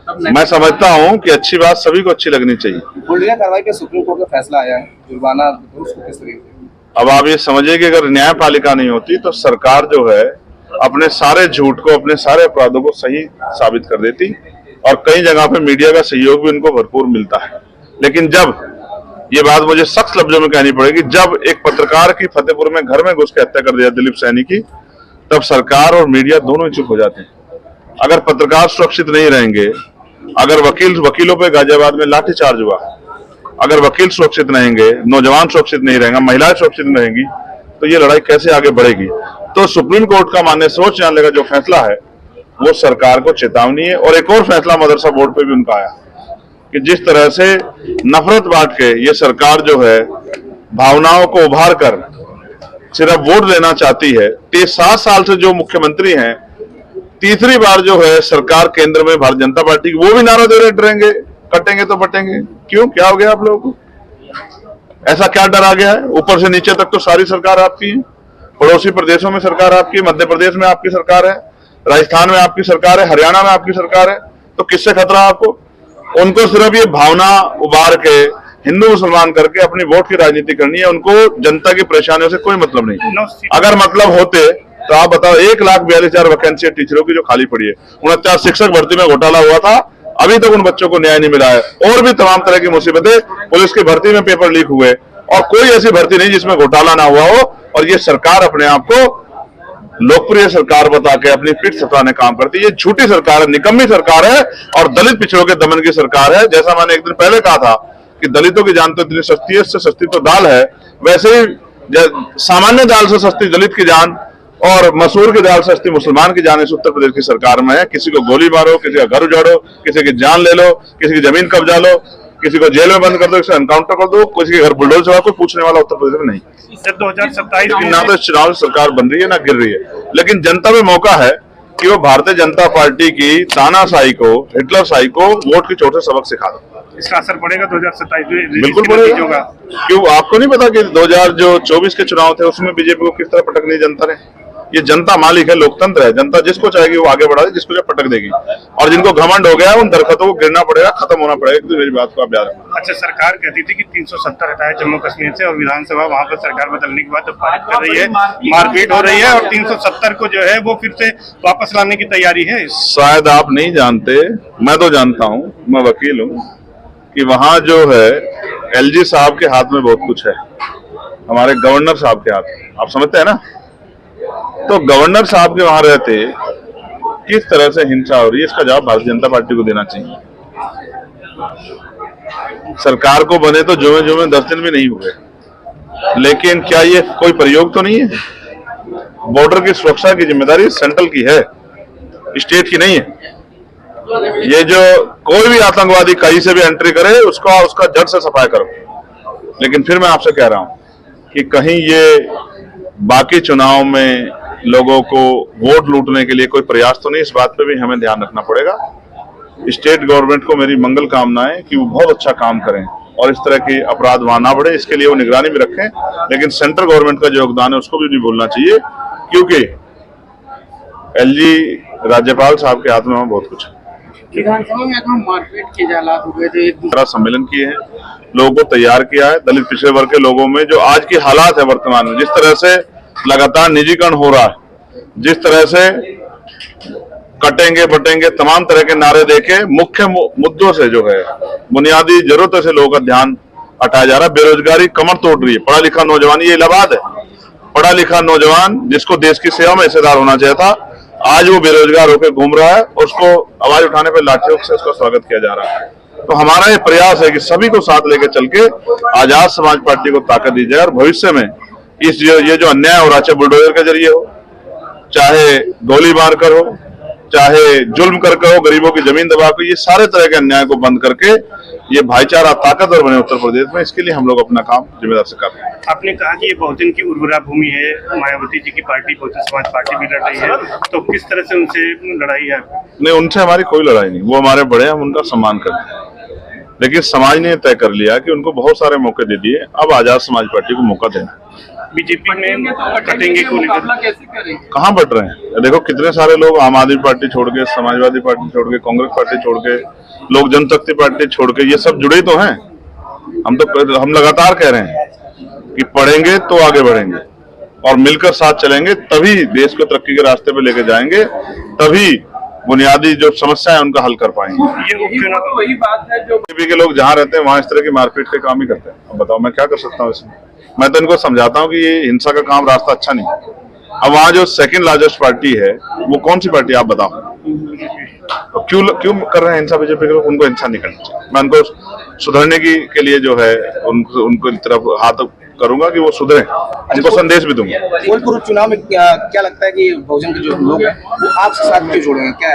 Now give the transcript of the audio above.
मैं समझता हूं कि अच्छी बात सभी को अच्छी लगनी चाहिए। बुल्डिया कार्रवाई पे सुप्रीम कोर्ट का फैसला आया है, जुर्माना उसको किस तरीके से? अब आप ये समझिए कि अगर न्यायपालिका नहीं होती तो सरकार जो है अपने सारे झूठ को, अपने सारे अपराधों को सही साबित कर देती, और कई जगह पे मीडिया का सहयोग भी उनको भरपूर मिलता है। लेकिन जब ये बात मुझे सख्त लफ्जों में कहनी पड़ेगी, जब एक पत्रकार की फतेहपुर में घर में घुस के हत्या कर दिया दिलीप सैनी की, तब सरकार और मीडिया दोनों ही चुप हो जाते हैं। अगर पत्रकार सुरक्षित नहीं रहेंगे, अगर वकीलों पे गाजियाबाद में लाठीचार्ज हुआ, अगर वकील सुरक्षित रहेंगे, नौजवान सुरक्षित नहीं रहेंगे, महिलाएं सुरक्षित नहीं रहेंगी, तो ये लड़ाई कैसे आगे बढ़ेगी। तो सुप्रीम कोर्ट का माननीय सर्वोच्च न्यायालय का जो फैसला है वो सरकार को चेतावनी है। और एक और फैसला मदरसा बोर्ड पे भी उनका आया कि जिस तरह से नफरत बांट के ये सरकार जो है भावनाओं को उभार कर सिर्फ वोट लेना चाहती है। 7 साल से जो मुख्यमंत्री हैं, तीसरी बार जो है सरकार केंद्र में भारतीय जनता पार्टी की, वो भी नारा दे रहे डरेंगे, कटेंगे तो बटेंगे। क्यों, क्या हो गया आप लोगों को? ऐसा क्या डर आ गया है? ऊपर से नीचे तक तो सारी सरकार आपकी है, पड़ोसी प्रदेशों में सरकार आपकी है, मध्य प्रदेश में आपकी सरकार है, राजस्थान में आपकी सरकार है, हरियाणा में आपकी सरकार है, तो किससे खतरा आपको? उनको सिर्फ ये भावना उबार के हिंदू मुसलमान करके अपनी वोट की राजनीति करनी है। उनको जनता की परेशानियों से कोई मतलब नहीं। अगर मतलब होते तो आप बताओ, 1,42,000 वैकेंसी टीचरों की जो खाली पड़ी है, 49 शिक्षक भर्ती में घोटाला हुआ था, अभी तक उन बच्चों को न्याय नहीं मिला है। और भी तमाम तरह की मुसीबतें, पुलिस की भर्ती में पेपर लीक हुए, और कोई ऐसी भर्ती नहीं जिसमें घोटाला ना हुआ हो। और ये सरकार अपने आप को लोकप्रिय सरकार बता के अपनी पीठ सताने काम करती है। ये झूठी सरकार है, निकम्मी सरकार है, और दलित पिछड़ों के दमन की सरकार है। जैसा मैंने एक दिन पहले कहा था कि दलितों की जान तो इतनी सस्ती है, इससे सस्ती तो दाल है, वैसे ही सामान्य दाल से सस्ती दलित की जान और मसूर की दाल सस्ती मुसलमान की जान इस उत्तर प्रदेश की सरकार में है। किसी को गोली मारो, किसी का घर उजाड़ो, किसी की जान ले लो, किसी की जमीन कब्जा लो, किसी को जेल में बंद कर दो, किसी एनकाउंटर कर दो, किसी के घर बुलडोजर चला, कोई पूछने वाला उत्तर प्रदेश में नहीं। 2027 ना तो चुनाव सरकार बन रही है ना गिर रही है, लेकिन जनता में मौका है कि वो भारतीय जनता पार्टी की तानाशाही को, हिटलरशाही को वोट की चोट से सबक सिखा दो। इसका असर पड़ेगा 2027 में? बिल्कुल पड़ेगा। क्यों, आपको नहीं पता कि 2024 के चुनाव थे उसमें बीजेपी को किस तरह पटक दी जनता ने? ये जनता मालिक है, लोकतंत्र है, जनता जिसको चाहेगी वो आगे बढ़ा देगी, जिसको चाहे पटक देगी। और जिनको घमंड हो गया उन दरख्तों को गिरना पड़ेगा, खत्म होना पड़ेगा। तो मेरी बात को आप याद रखना। अच्छा, सरकार कहती थी कि 370 हटाए जम्मू कश्मीर से, और विधानसभा वहां पर सरकार बदलने के बाद पारित कर रही है, मारपीट हो रही है, और 370 को जो है वो फिर से वापस लाने की तैयारी है। शायद आप नहीं जानते, मैं तो जानता हूँ, मैं वकील हूँ, कि वहां जो है एलजी साहब के हाथ में बहुत कुछ है, हमारे गवर्नर साहब के हाथ में। आप समझते हैं ना? तो गवर्नर साहब के वहां रहते किस तरह से हिंसा हो रही है, इसका जवाब भारतीय जनता पार्टी को देना चाहिए। सरकार को बने तो जुमे 10 दिन भी नहीं हुए, लेकिन क्या ये कोई प्रयोग तो नहीं है? बॉर्डर की सुरक्षा की जिम्मेदारी सेंट्रल की है, स्टेट की नहीं है। ये जो कोई भी आतंकवादी कहीं से भी एंट्री करे उसका जड़ से सफाई करो। लेकिन फिर मैं आपसे कह रहा हूं कि कहीं ये बाकी चुनाव में लोगों को वोट लूटने के लिए कोई प्रयास तो नहीं, इस बात पे भी हमें ध्यान रखना पड़ेगा। स्टेट गवर्नमेंट को मेरी मंगल कामनाएं कि वो बहुत अच्छा काम करें और इस तरह की अपराध वहां ना बढ़े, इसके लिए वो निगरानी भी रखें। लेकिन सेंट्रल गवर्नमेंट का जो योगदान है उसको भी नहीं भूलना चाहिए, क्योंकि एलजी राज्यपाल साहब के हाथ में बहुत कुछ है। विधानसभा में एकदम मारपीट के हालात हुए थे, सम्मेलन किए हैं, लोगों को तैयार किया है। दलित पिछड़े वर्ग के लोगों में जो आज की हालात है वर्तमान में, जिस तरह से लगातार निजीकरण हो रहा है, जिस तरह से कटेंगे बटेंगे तमाम तरह के नारे देके मुख्य मुद्दों से जो है बुनियादी जरूरतों से लोगों का ध्यान हटाया जा रहा है। बेरोजगारी कमर तोड़ रही है। पढ़ा लिखा नौजवान, ये इलाहाबाद है, पढ़ा लिखा नौजवान जिसको देश की सेवा में हिस्सेदार होना चाहिए था, आज वो बेरोजगार होकर घूम रहा है, उसको आवाज उठाने पर लाठियों से उसका स्वागत किया जा रहा है। तो हमारा ये प्रयास है कि सभी को साथ लेकर चल के आजाद समाज पार्टी को ताकत दी जाए और भविष्य में ये जो अन्याय हो रहा है, चाहे बुलडोजर के जरिए हो, चाहे गोली मार कर हो, चाहे जुल्म करके हो, गरीबों की जमीन दबा कर, ये सारे तरह के अन्याय को बंद करके ये भाईचारा ताकतवर बने उत्तर प्रदेश में, इसके लिए हम लोग अपना काम जिम्मेदार से कर रहे हैं। आपने कहा कि ये बहुजन की उर्वरा भूमि है, मायावती जी की पार्टी बहुजन समाज पार्टी भी लड़ रही है, तो किस तरह से उनसे लड़ाई है? नहीं, उनसे हमारी कोई लड़ाई नहीं, वो हमारे बड़े हैं, हम उनका सम्मान करते हैं। लेकिन समाज ने तय कर लिया कि उनको बहुत सारे मौके दे दिए, अब आजाद समाज पार्टी को मौका देना। बीजेपी में कटेंगे को लेकर कैसे करेंगे? कहाँ बट रहे हैं? देखो कितने सारे लोग आम आदमी पार्टी छोड़ के, समाजवादी पार्टी छोड़ के, कांग्रेस पार्टी छोड़ के, लोग जनशक्ति पार्टी छोड़ के, ये सब जुड़े तो हैं। हम लगातार कह रहे हैं कि पढ़ेंगे तो आगे बढ़ेंगे और मिलकर साथ चलेंगे, तभी देश को तरक्की के रास्ते पे लेके जाएंगे, तभी बुनियादी जो समस्या है उनका हल कर पाएंगे। ये उपचुनाव तो वही बात है जो बीजेपी के लोग जहाँ रहते हैं वहां इस तरह की मारपीट के काम ही करते हैं। अब बताओ मैं क्या कर सकता हूँ इसमें? मैं तो इनको समझाता हूँ कि ये हिंसा का काम रास्ता अच्छा नहीं है। अब वहाँ जो सेकंड लार्जेस्ट पार्टी है वो कौन सी पार्टी है आप बताओ? तो क्यों कर रहे हैं हिंसा बीजेपी के लोग? उनको हिंसा नहीं करनी चाहिए। मैं उनको सुधरने के लिए जो है उनको तरफ हाथ करूंगा कि वो सुधरे, उनको संदेश भी दूंगा। फूलपुर चुनाव में क्या लगता है कि बहुजन के जो लोग हैं वो आपके साथ क्यों जुड़े हैं? क्या